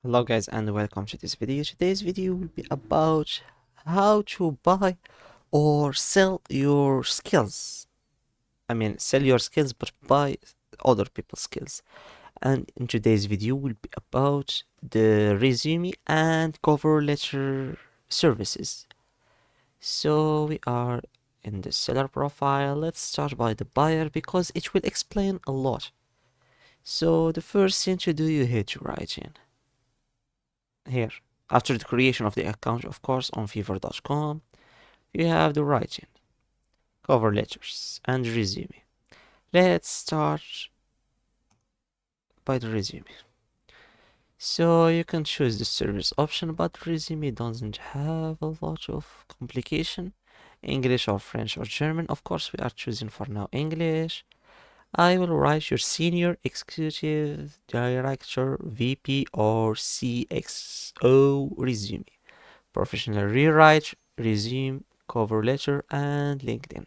Hello guys and welcome to this video. Today's video will be about how to buy or sell your skills. Sell your skills but buy other people's skills. And in today's video will be about the resume and cover letter services. So we are in the seller profile. Let's start by the buyer because it will explain a lot. So the first thing to do, you hit to write in here. After the creation of the account, of course, on Fiverr.com, you have the writing, cover letters, and resume. Let's start by the resume. So you can choose the service option, but resume doesn't have a lot of complication. English or French or German. Of course, we are choosing for now English. I will write your senior, executive, director, VP, or CXO resume. Professional rewrite, resume, cover letter, and LinkedIn.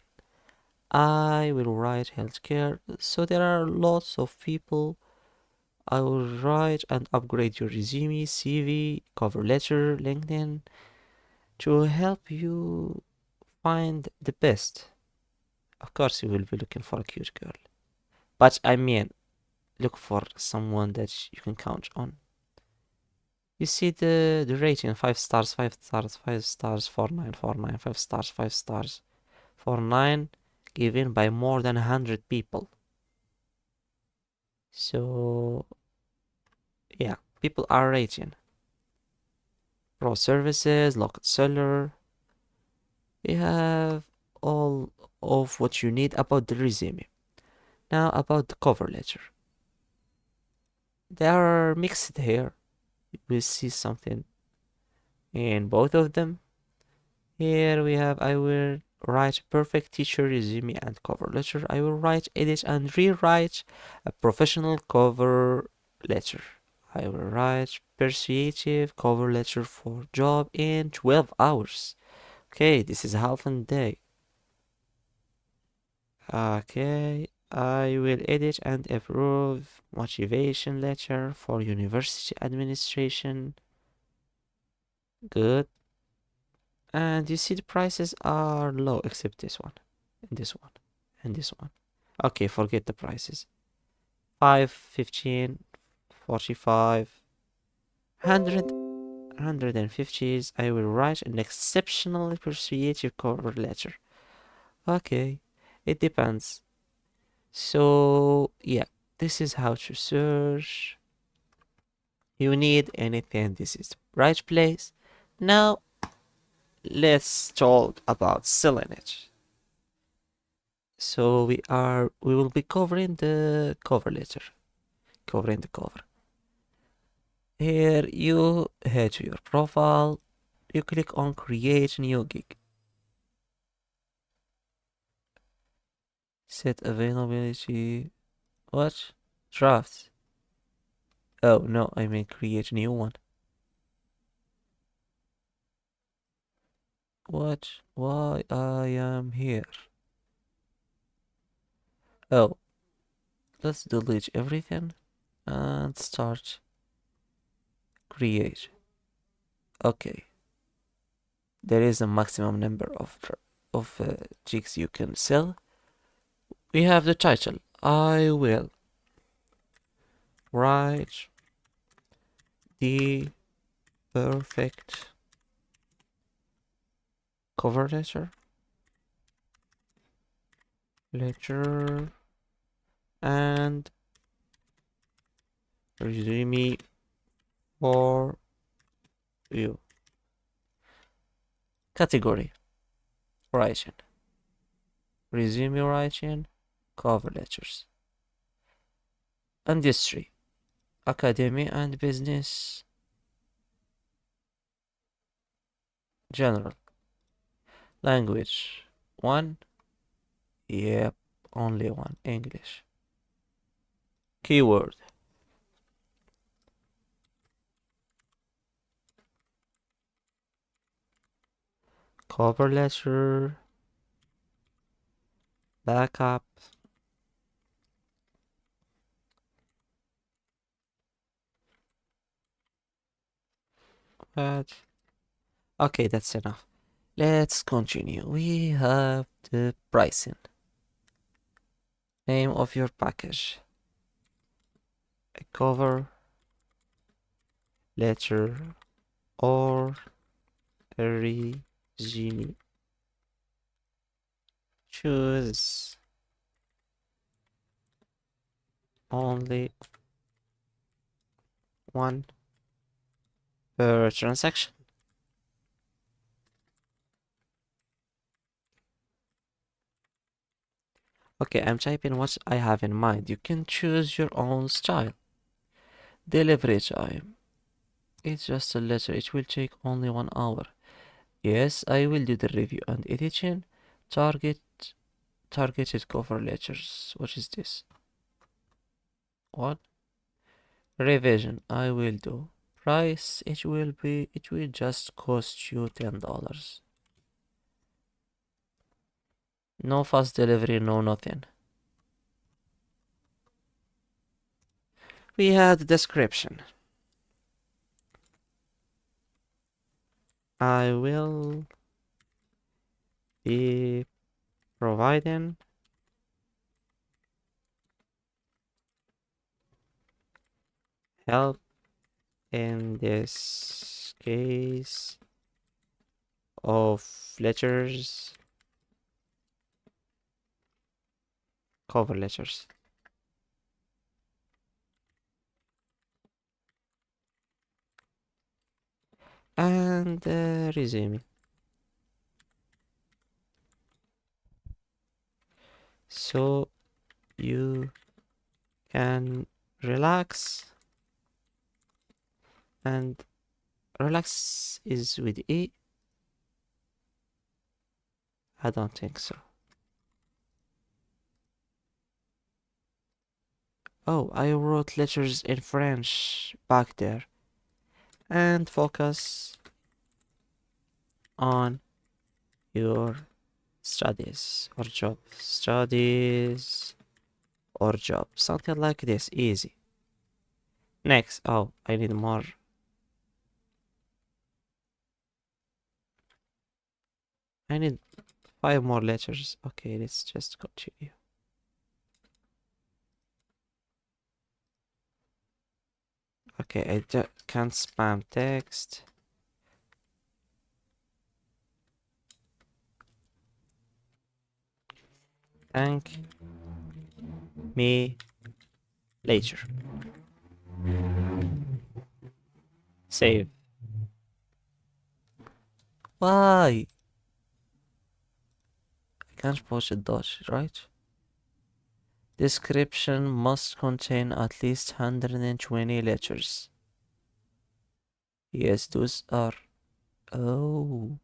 I will write healthcare. So there are lots of people. I will write and upgrade your resume, CV, cover letter, LinkedIn to help you find the best. Of course, you will be looking for a cute girl, but look for someone that you can count on. You see the rating: 5 stars, 5 stars, 5 stars, 4.9, 4.9, 5 stars, 5 stars. 4.9 given by more than 100 people. So yeah, people are rating. Pro services, local seller. You have all of what you need about the resume. Now about the cover letter. They are mixed here. You will see something in both of them. Here we have, I will write perfect teacher resume and cover letter. I will write, edit, and rewrite a professional cover letter. I will write persuasive cover letter for job in 12 hours. Okay, this is half a day. Okay, I will edit and approve motivation letter for university administration. Good. And you see the prices are low except this one, and this one, and this one. Okay, forget the prices. 5, 15, 45, 100, 150s. I will write an exceptionally persuasive cover letter. Okay, it depends. So yeah, this is how to search. You need anything, this is the right place. Now let's talk about selling it. So we will be covering the cover letter, covering the cover. Here you head to your profile, you click on create new gig. Set availability. What? Drafts. Oh no, I mean create new one. What? Why I am here? Oh, let's delete everything and start create. Okay. There is a maximum number of jigs you can sell. We have the title. I will write the perfect cover letter and resume for you. Category: writing, resume writing, cover letters. Industry: academy and business. General. Language: one. Yep, only one. English. Keyword: cover letter, backup, But okay, that's enough. Let's continue. We have the pricing. Name of your package. A cover letter or a resume. Choose only one per transaction. Okay, I'm typing what I have in mind. You can choose your own style. Delivery time. It's just a letter. It will take only 1 hour. Yes, I will do the review and editing. Target targeted cover letters. What is this? What? Revision. I will do. Price. It will just cost you $10. No fast delivery, no nothing. We had the description. I will be providing help in this case of letters, cover letters. And resume. So you can relax, and relax is with E. I don't think so. Oh, I wrote letters in French back there. And focus on your studies or job. Studies or job. Something like this. Easy. Next. Oh, I need more. I need 5 more letters. Okay, let's just continue. Okay, I can't spam text. Thank me later. Save. Why? I can't push a dodge, right? Description must contain at least 120 letters. Yes, those are. Oh.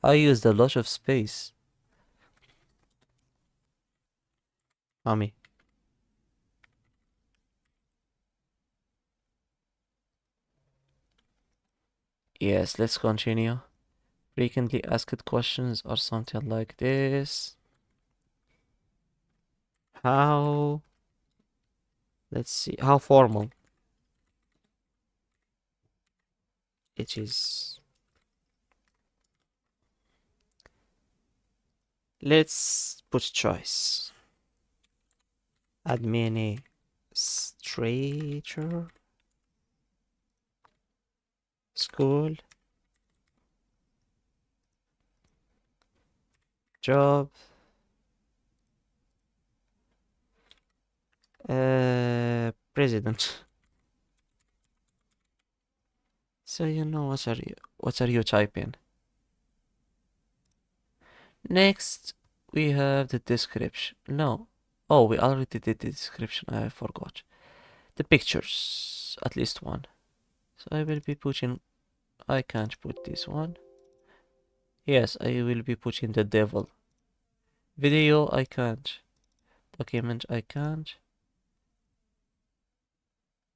I used a lot of space. Mommy. Yes, let's continue. Frequently asked questions or something like this. How? Let's see. How formal it is. Let's put choice. Administrator. School. Job. President. So you know what are you typing? Next we have the description. No. Oh, we already did the description. I forgot. The pictures. At least one. So I will be putting. I can't put this one. Yes, I will be putting the devil. Video, I can't. Document, I can't.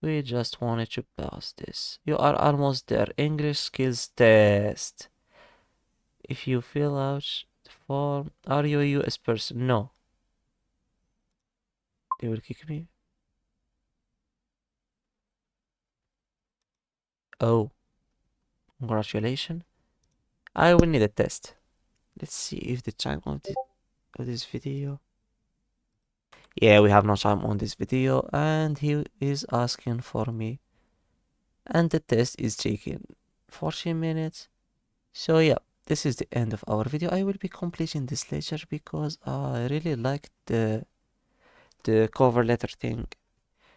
We just wanted to pass this. You are almost there. English skills test. If you fill out the form, are you a US person? No. They will kick me. Oh, congratulations. I will need a test. Let's see if the time of this video. Yeah, we have no time on this video, and he is asking for me, and the test is taking 14 minutes. So yeah, this is the end of our video. I will be completing this later because I really like the cover letter thing.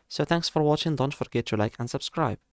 So thanks for watching. Don't forget to like and subscribe.